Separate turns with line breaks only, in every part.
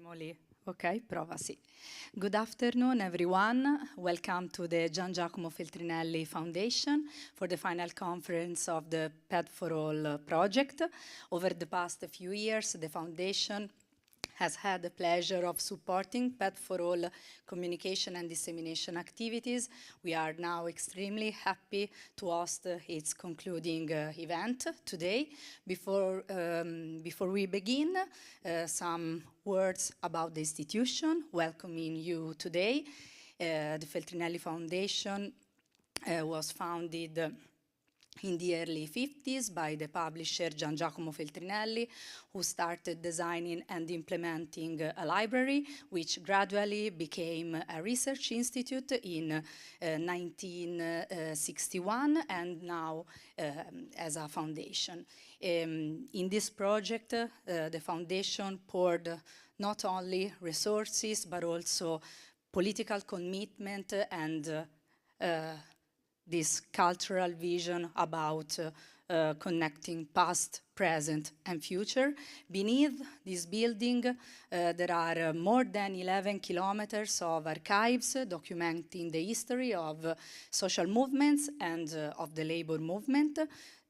Siamo lì. Ok, prova, sì. Good afternoon, everyone. Welcome to the Giangiacomo Feltrinelli Foundation for the final conference of the PED4ALL project. Over the past few years, the foundation has had the pleasure of supporting PED4ALL communication and dissemination activities. We are now extremely happy to host its concluding event today. Before we begin, some words about the institution welcoming you today. The Feltrinelli Foundation was founded in the early 50s by the publisher Giangiacomo Feltrinelli, who started designing and implementing a library, which gradually became a research institute in 1961, and now as a foundation. In this project, the foundation poured not only resources, but also political commitment and this cultural vision about connecting past, present, and future. Beneath this building, there are more than 11 kilometers of archives documenting the history of social movements and of the labor movement.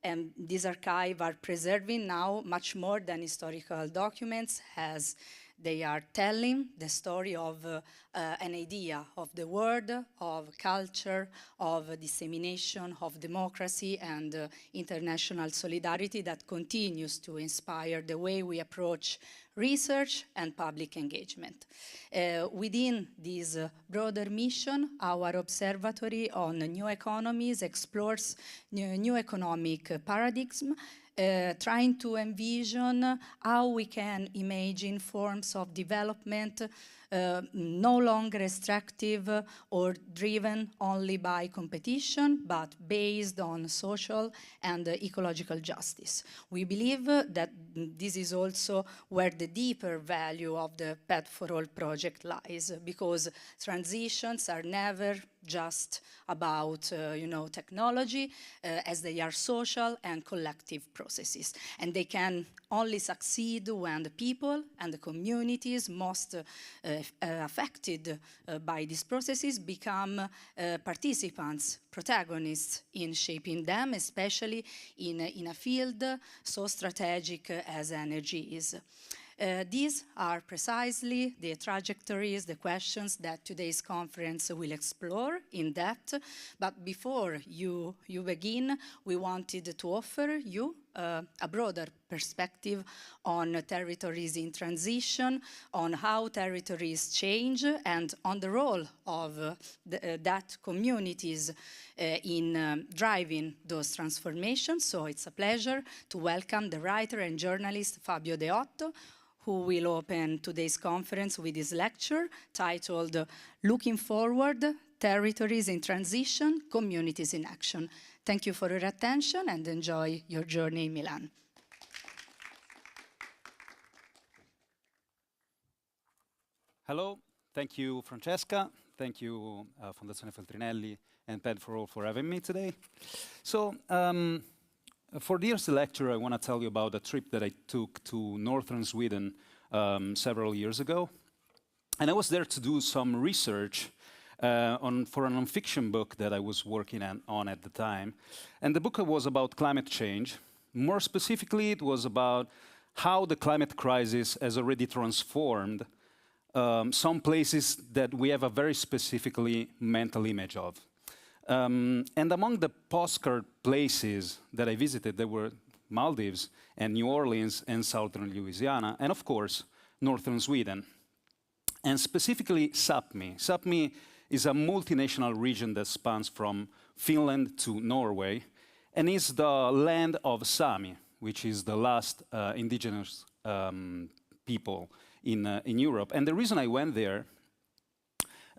And these archives are preserving now much more than historical documents, as they are telling the story of an idea of the world, of culture, of dissemination, of democracy, and international solidarity that continues to inspire the way we approach research and public engagement. Within this broader mission, our observatory on new economies explores new economic paradigms, trying to envision how we can imagine forms of development no longer extractive or driven only by competition, but based on social and ecological justice. We believe that this is also where the deeper value of the PED4ALL project lies, because transitions are never just about technology, as they are social and collective processes. And they can only succeed when the people and the communities most affected by these processes become participants, protagonists in shaping them, especially in a field so strategic as energy is. These are precisely the trajectories, the questions that today's conference will explore in depth. But before you begin, we wanted to offer you a broader perspective on territories in transition, on how territories change, and on the role of that communities in driving those transformations. So it's a pleasure to welcome the writer and journalist Fabio Deotto, who will open today's conference with his lecture titled Looking Forward, Territories in Transition, Communities in Action. Thank you for your attention and enjoy your journey in Milan.
Hello, thank you Francesca, thank you Fondazione Feltrinelli and PED4ALL for having me today. So, for this lecture, I want to tell you about a trip that I took to northern Sweden several years ago. And I was there to do some research for a non-fiction book that I was working on at the time. And the book was about climate change. More specifically, it was about how the climate crisis has already transformed some places that we have a very specifically mental image of. And among the postcard places that I visited, there were Maldives and New Orleans and southern Louisiana, and of course, northern Sweden. And specifically Sápmi. Sápmi is a multinational region that spans from Finland to Norway, and is the land of Sami, which is the last indigenous people in Europe. And the reason I went there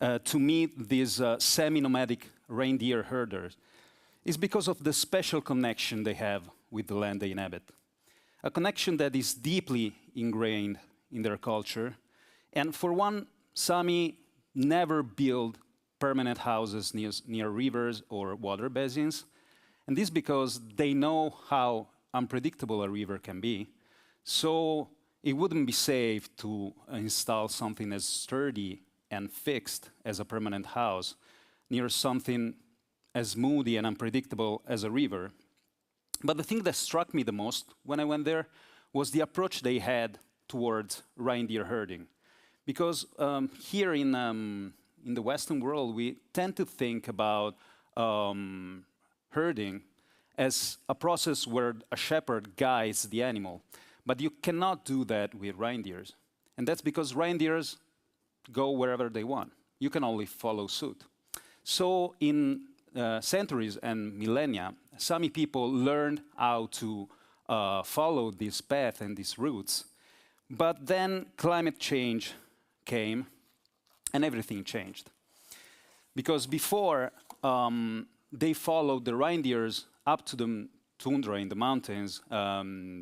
to meet these semi-nomadic reindeer herders is because of the special connection they have with the land they inhabit. A connection that is deeply ingrained in their culture. And for one, Sami never build permanent houses near rivers or water basins. And this because they know how unpredictable a river can be. So it wouldn't be safe to install something as sturdy and fixed as a permanent house near something as moody and unpredictable as a river. But the thing that struck me the most when I went there was the approach they had towards reindeer herding. Because here in the Western world, we tend to think about herding as a process where a shepherd guides the animal. But you cannot do that with reindeers. And that's because reindeers go wherever they want. You can only follow suit. So in centuries and millennia, Sami people learned how to follow this path and these routes. But then climate change came and everything changed. Because before, they followed the reindeers up to the tundra in the mountains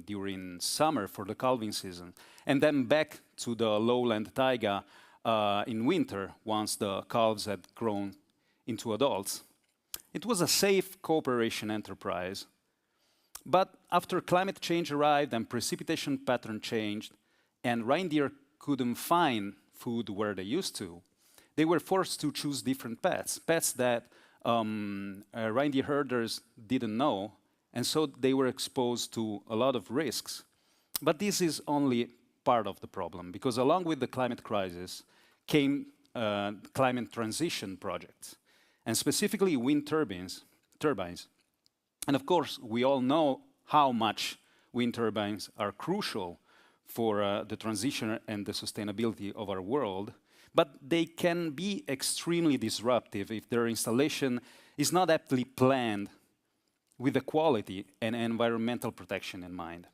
during summer for the calving season, and then back to the lowland taiga in winter once the calves had grown into adults. It was a safe cooperation enterprise. But after climate change arrived and precipitation pattern changed, and reindeer couldn't find food where they used to, they were forced to choose different paths that reindeer herders didn't know, and so they were exposed to a lot of risks. But this is only part of the problem, because along with the climate crisis came climate transition projects, and specifically wind turbines. And of course, we all know how much wind turbines are crucial for the transition and the sustainability of our world, but they can be extremely disruptive if their installation is not aptly planned with the quality and environmental protection in mind.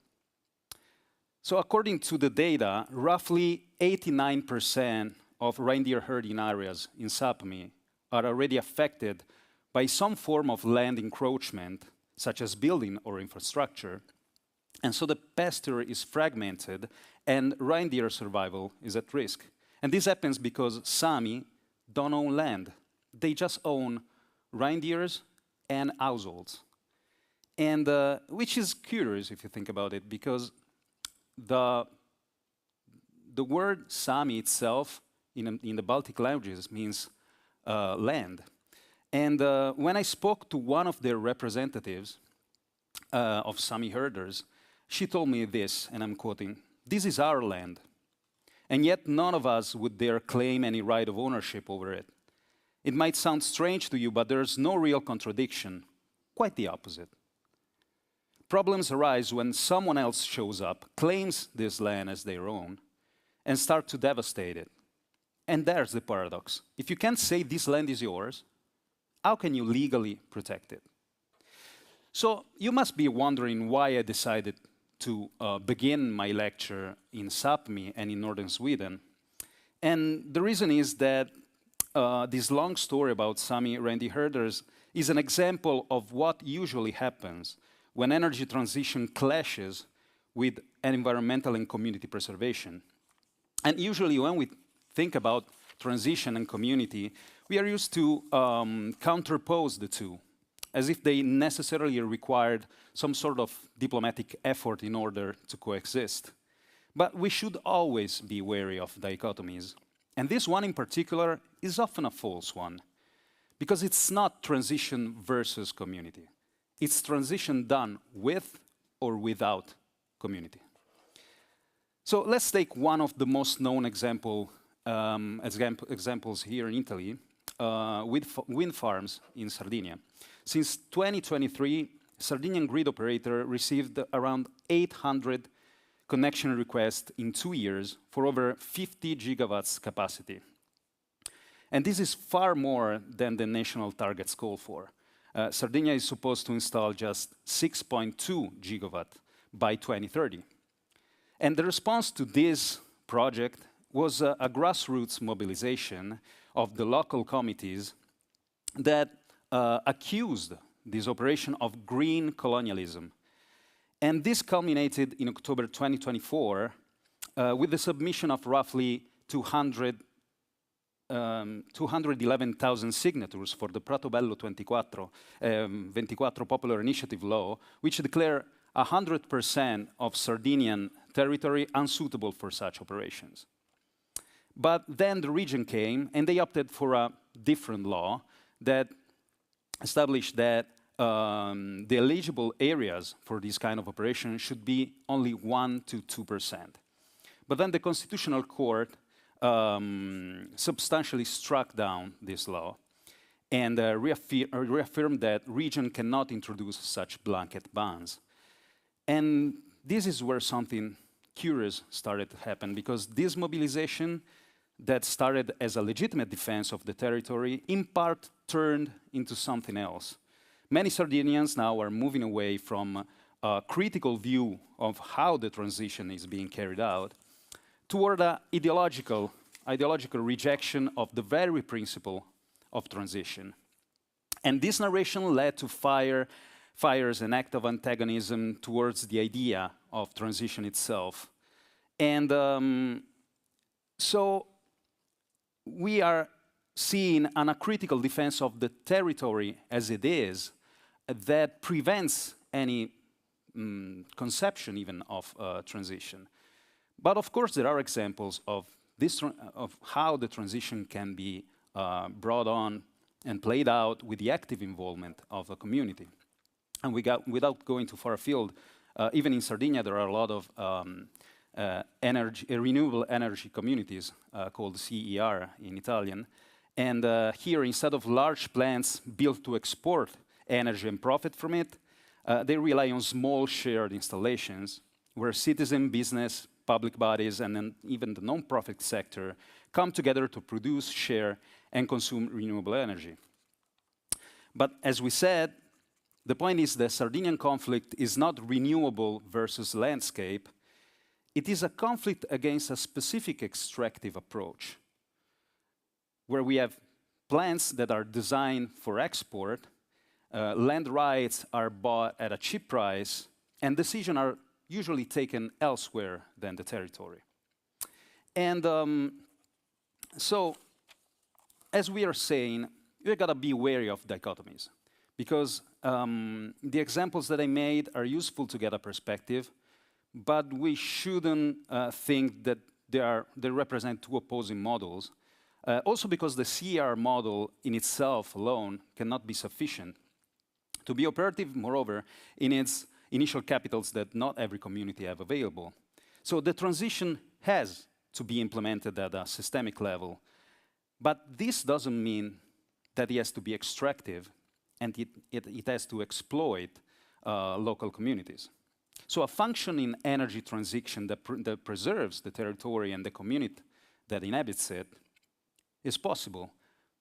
So according to the data, roughly 89% of reindeer herding areas in Sapmi are already affected by some form of land encroachment, such as building or infrastructure. And so the pasture is fragmented and reindeer survival is at risk. And this happens because Sami don't own land. They just own reindeers and households. And which is curious if you think about it, because the word Sami itself in the Baltic languages means land. And when I spoke to one of their representatives of Sami herders, she told me this, and I'm quoting, "This is our land, and yet none of us would dare claim any right of ownership over it. It might sound strange to you, but there's no real contradiction, quite the opposite. Problems arise when someone else shows up, claims this land as their own, and start to devastate it. And there's the paradox. If you can't say this land is yours, how can you legally protect it?" So you must be wondering why I decided to begin my lecture in Sapmi and in northern Sweden. And the reason is that this long story about Sami reindeer herders is an example of what usually happens when energy transition clashes with environmental and community preservation. And usually when we think about transition and community, we are used to counterpose the two, as if they necessarily required some sort of diplomatic effort in order to coexist. But we should always be wary of dichotomies. And this one in particular is often a false one, because it's not transition versus community. It's transition done with or without community. So let's take one of the most known examples here in Italy, with wind farms in Sardinia. Since 2023, Sardinian grid operator received around 800 connection requests in 2 years for over 50 gigawatts capacity. And this is far more than the national targets call for. Sardinia is supposed to install just 6.2 gigawatt by 2030. And the response to this project was a grassroots mobilization of the local committees that accused this operation of green colonialism. And this culminated in October 2024 with the submission of roughly 211,000 signatures for the Protobello 24 Popular Initiative Law, which declare 100% of Sardinian territory unsuitable for such operations. But then the region came, and they opted for a different law that established that the eligible areas for this kind of operation should be only 1 to 2%. But then the Constitutional Court substantially struck down this law and reaffirmed that region cannot introduce such blanket bans. And this is where something curious started to happen, because this mobilization that started as a legitimate defense of the territory in part turned into something else. Many Sardinians now are moving away from a critical view of how the transition is being carried out toward an ideological rejection of the very principle of transition. And this narration led to fires an act of antagonism towards the idea of transition itself. And so we are seeing an uncritical defense of the territory as it is that prevents any conception even of transition. But of course there are examples of how the transition can be brought on and played out with the active involvement of the community. And without going too far afield, even in Sardinia there are a lot of renewable energy communities called CER in Italian. And here, instead of large plants built to export energy and profit from it, they rely on small shared installations where citizen, business, public bodies, and then even the non-profit sector come together to produce, share, and consume renewable energy. But as we said, the point is the Sardinian conflict is not renewable versus landscape. It is a conflict against a specific extractive approach, where we have plants that are designed for export, land rights are bought at a cheap price, and decisions are usually taken elsewhere than the territory. And so, as we are saying, we've got to be wary of dichotomies, because the examples that I made are useful to get a perspective, but we shouldn't think that they represent two opposing models. Also because the CR model in itself alone cannot be sufficient to be operative, moreover, in its initial capitals that not every community have available. So the transition has to be implemented at a systemic level, but this doesn't mean that it has to be extractive and it has to exploit local communities. So a functioning energy transition that preserves the territory and the community that inhabits it is possible.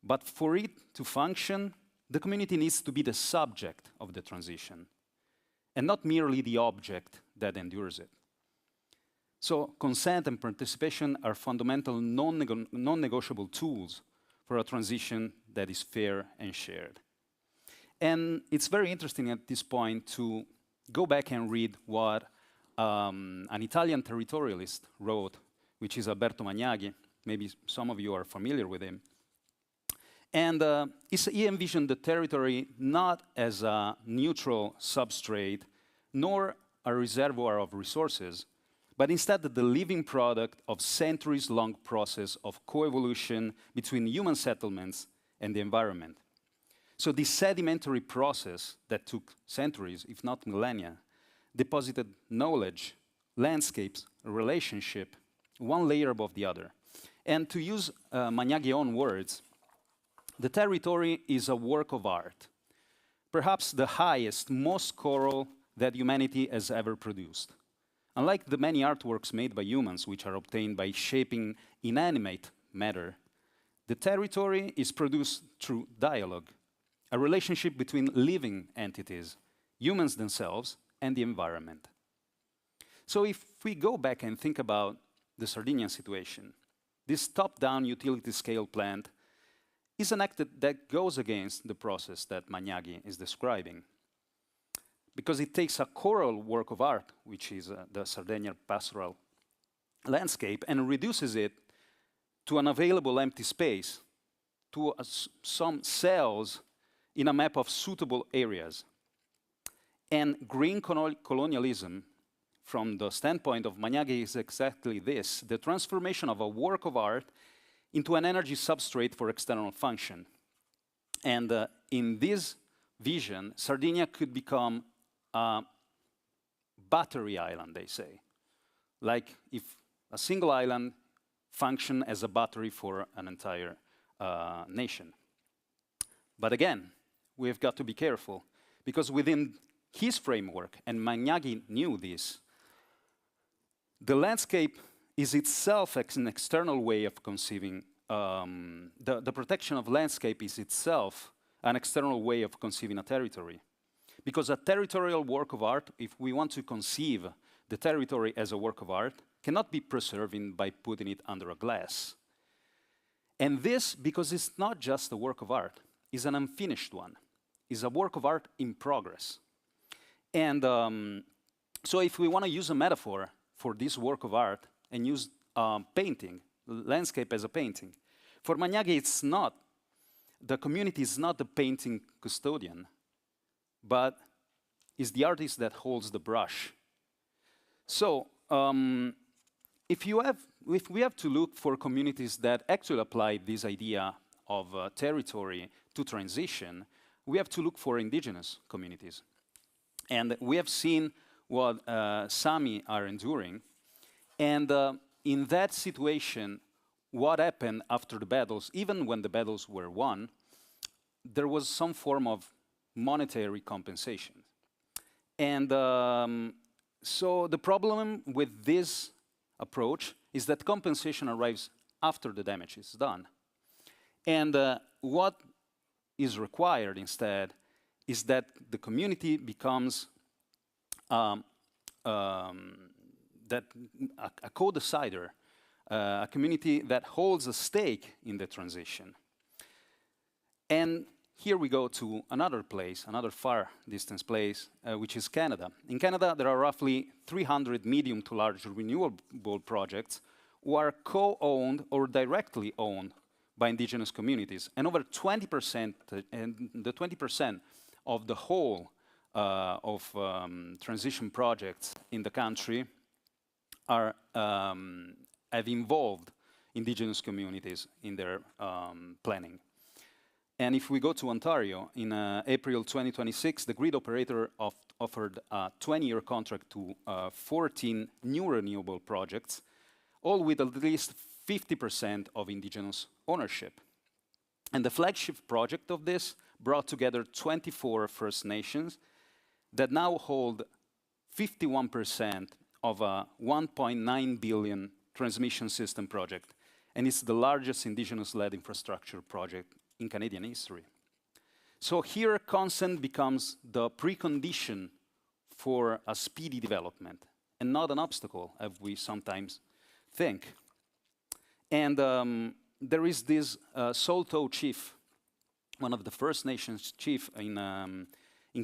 But for it to function, the community needs to be the subject of the transition and not merely the object that endures it. So consent and participation are fundamental non-negotiable tools for a transition that is fair and shared. And it's very interesting at this point to go back and read what an Italian territorialist wrote, which is Alberto Magnaghi. Maybe some of you are familiar with him. And he envisioned the territory not as a neutral substrate, nor a reservoir of resources, but instead the living product of centuries-long process of coevolution between human settlements and the environment. So this sedimentary process that took centuries, if not millennia, deposited knowledge, landscapes, relationship, one layer above the other. And to use Magnagghi's own words, the territory is a work of art, perhaps the highest, most choral that humanity has ever produced. Unlike the many artworks made by humans, which are obtained by shaping inanimate matter, the territory is produced through dialogue, a relationship between living entities, humans themselves, and the environment. So if we go back and think about the Sardinian situation, this top-down utility-scale plant is an act that goes against the process that Magnaghi is describing, because it takes a choral work of art, which is the Sardinian pastoral landscape, and reduces it to an available empty space, to some cells in a map of suitable areas. And green colonialism from the standpoint of Magnaghi is exactly this: the transformation of a work of art into an energy substrate for external function. And in this vision, Sardinia could become a battery island, they say. Like if a single island functioned as a battery for an entire nation. But again, we've got to be careful, because within his framework, and Magnaghi knew this, the landscape is itself an external way of conceiving. The protection of landscape is itself an external way of conceiving a territory. Because a territorial work of art, if we want to conceive the territory as a work of art, cannot be preserved by putting it under a glass. And this, because it's not just a work of art, it's an unfinished one. It's a work of art in progress. And so if we want to use a metaphor for this work of art and use painting, landscape as a painting, for Magnaghi it's not, the community is not the painting custodian, but is the artist that holds the brush. So if we have to look for communities that actually apply this idea of territory to transition, we have to look for indigenous communities. And we have seen what Sami are enduring. And in that situation, what happened after the battles, even when the battles were won, there was some form of monetary compensation. And so the problem with this approach is that compensation arrives after the damage is done. And what is required instead is that the community becomes a co-decider, a community that holds a stake in the transition. And here we go to another place, another far distance place, which is Canada. In Canada, there are roughly 300 medium to large renewable projects who are co-owned or directly owned by indigenous communities. And over 20%, and the 20% of the whole of transition projects in the country are have involved indigenous communities in their planning. And if we go to Ontario, in April 2026, the grid operator offered a 20-year contract to 14 new renewable projects, all with at least 50% of indigenous ownership. And the flagship project of this brought together 24 First Nations that now hold 51% of a $1.9 billion transmission system project. And it's the largest indigenous-led infrastructure project in Canadian history. So here consent becomes the precondition for a speedy development and not an obstacle, as we sometimes think. And there is this Saulteaux chief, one of the First Nations chief in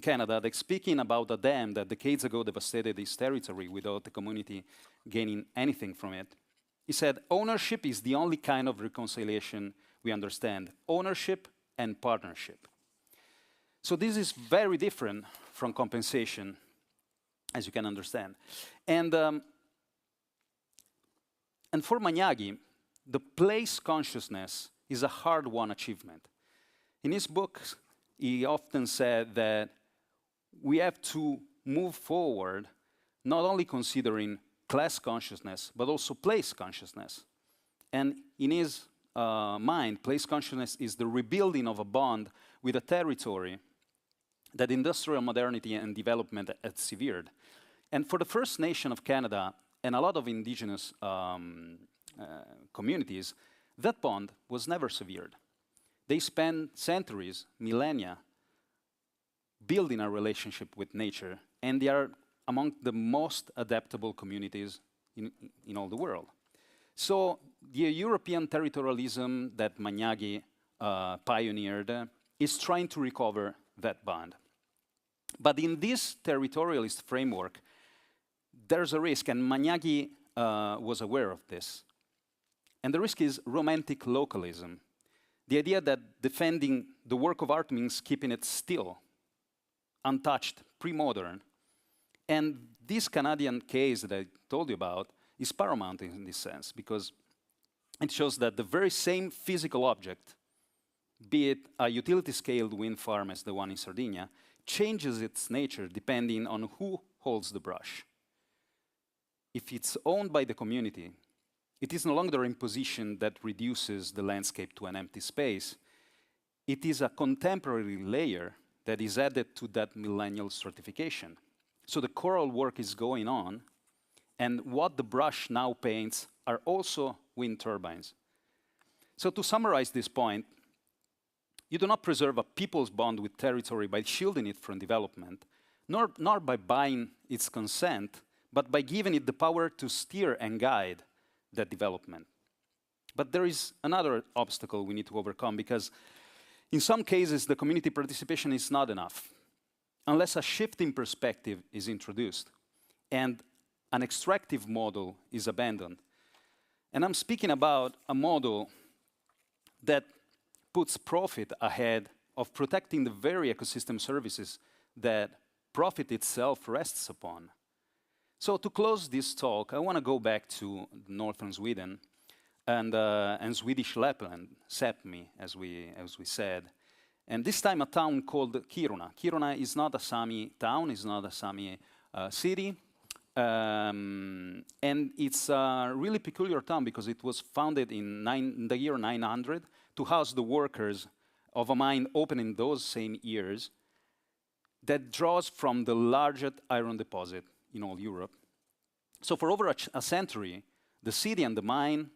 Canada, that's speaking about a dam that decades ago devastated his territory without the community gaining anything from it. He said, "Ownership is the only kind of reconciliation we understand, ownership and partnership." So this is very different from compensation, as you can understand. And for Magnaghi, the place consciousness is a hard-won achievement. In his books, he often said that we have to move forward not only considering class consciousness, but also place consciousness. And in his mind, place consciousness is the rebuilding of a bond with a territory that industrial modernity and development had severed. And for the First Nation of Canada and a lot of indigenous communities, that bond was never severed. They spent centuries, millennia, building a relationship with nature, and they are among the most adaptable communities in all the world. So the European territorialism that Magnaghi pioneered is trying to recover that bond. But in this territorialist framework, there's a risk, and Magnaghi was aware of this. And the risk is romantic localism. The idea that defending the work of art means keeping it still, untouched, pre-modern. And this Canadian case that I told you about is paramount in this sense, because it shows that the very same physical object, be it a utility-scaled wind farm as the one in Sardinia, changes its nature depending on who holds the brush. If it's owned by the community, it is no longer a position that reduces the landscape to an empty space. It is a contemporary layer that is added to that millennial stratification. So the coral work is going on, and what the brush now paints are also wind turbines. So to summarize this point, you do not preserve a people's bond with territory by shielding it from development, nor by buying its consent, but by giving it the power to steer and guide that development. But there is another obstacle we need to overcome, because in some cases, the community participation is not enough, unless a shift in perspective is introduced and an extractive model is abandoned. And I'm speaking about a model that puts profit ahead of protecting the very ecosystem services that profit itself rests upon. So to close this talk, I want to go back to northern Sweden and Swedish Lapland, Sapmi, as we said. And this time a town called Kiruna. Kiruna is not a Sami town, it's not a Sami city. And it's a really peculiar town because it was founded in the year 900 to house the workers of a mine open in those same years that draws from the largest iron deposit in all Europe. So for over a century, the city and the mine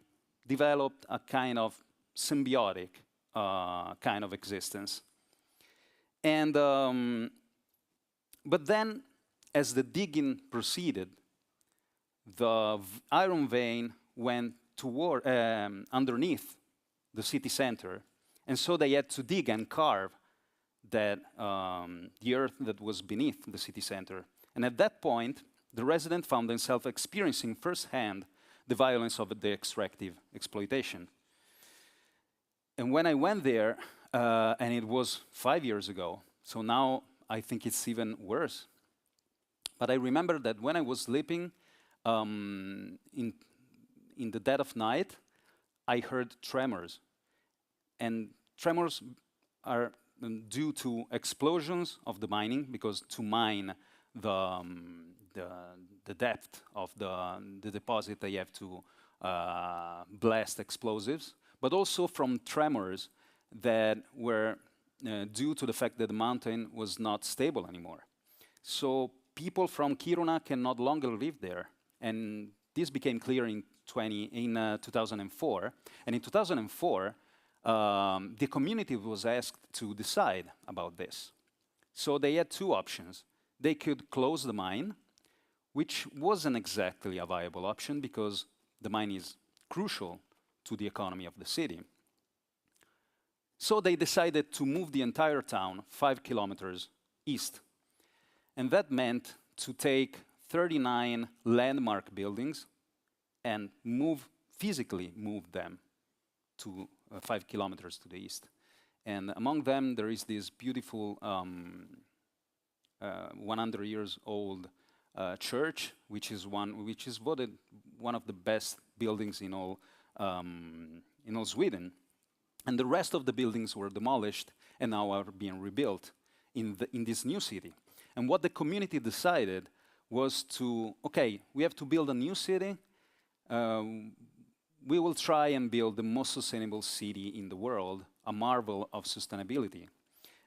developed a kind of symbiotic kind of existence. And but then, as the digging proceeded, the iron vein went toward underneath the city center, and so they had to dig and carve that the earth that was beneath the city center. And at that point, the resident found themselves experiencing firsthand the violence of the extractive exploitation. And when I went there, and it was 5 years ago, so now I think it's even worse. But I remember that when I was sleeping in the dead of night, I heard tremors. And tremors are due to explosions of the mining, because to mine the depth of the deposit, they have to blast explosives, but also from tremors that were due to the fact that the mountain was not stable anymore. So people from Kiruna can no longer live there. And this became clear in 2004. And in 2004, the community was asked to decide about this. So they had two options. They could close the mine, which wasn't exactly a viable option because the mine is crucial to the economy of the city. So they decided to move the entire town 5 kilometers east. And that meant to take 39 landmark buildings and physically move them to 5 kilometers to the east. And among them, there is this beautiful 100 years old church, which is voted one of the best buildings in all Sweden. And the rest of the buildings were demolished and now are being rebuilt in this new city. And what the community decided was to, okay, we have to build a new city. We will try and build the most sustainable city in the world, a marvel of sustainability,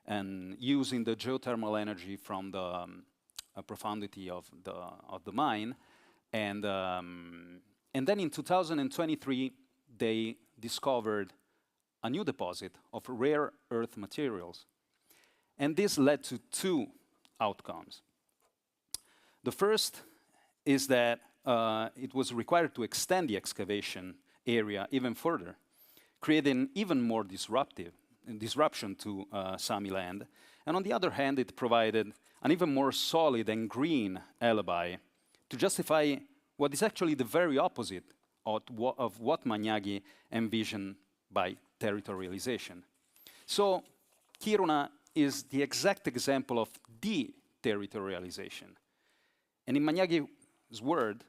and using the geothermal energy from the profundity of the mine. And then in 2023, they discovered a new deposit of rare earth materials. And this led to two outcomes. The first is that it was required to extend the excavation area even further, creating even more disruption to Sami land. And on the other hand, it provided an even more solid and green alibi to justify what is actually the very opposite of what Magnaghi envisioned by territorialization. So Kiruna is the exact example of deterritorialization. And in Magnagi's word,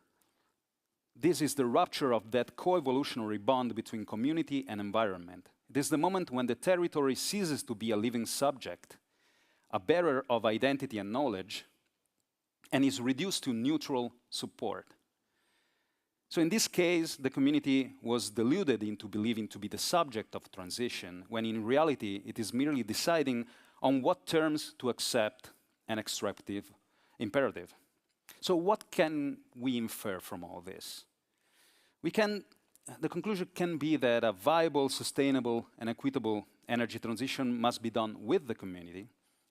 this is the rupture of that co-evolutionary bond between community and environment. It is the moment when the territory ceases to be a living subject, a bearer of identity and knowledge, and is reduced to neutral support. So in this case, the community was deluded into believing to be the subject of transition, when in reality it is merely deciding on what terms to accept an extractive imperative. So what can we infer from all this? The conclusion can be that a viable, sustainable, and equitable energy transition must be done with the community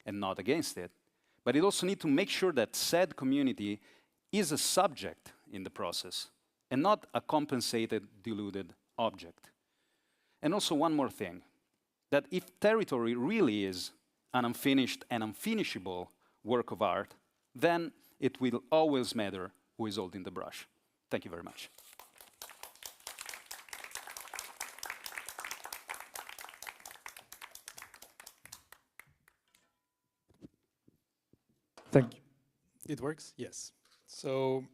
and not against it. But it also needs to make sure that said community is a subject in the process and not a compensated, deluded object. And also one more thing, that if territory really is an unfinished and unfinishable work of art, then it will always matter who is holding the brush. Thank you very much.
Thank you. It works? Yes. So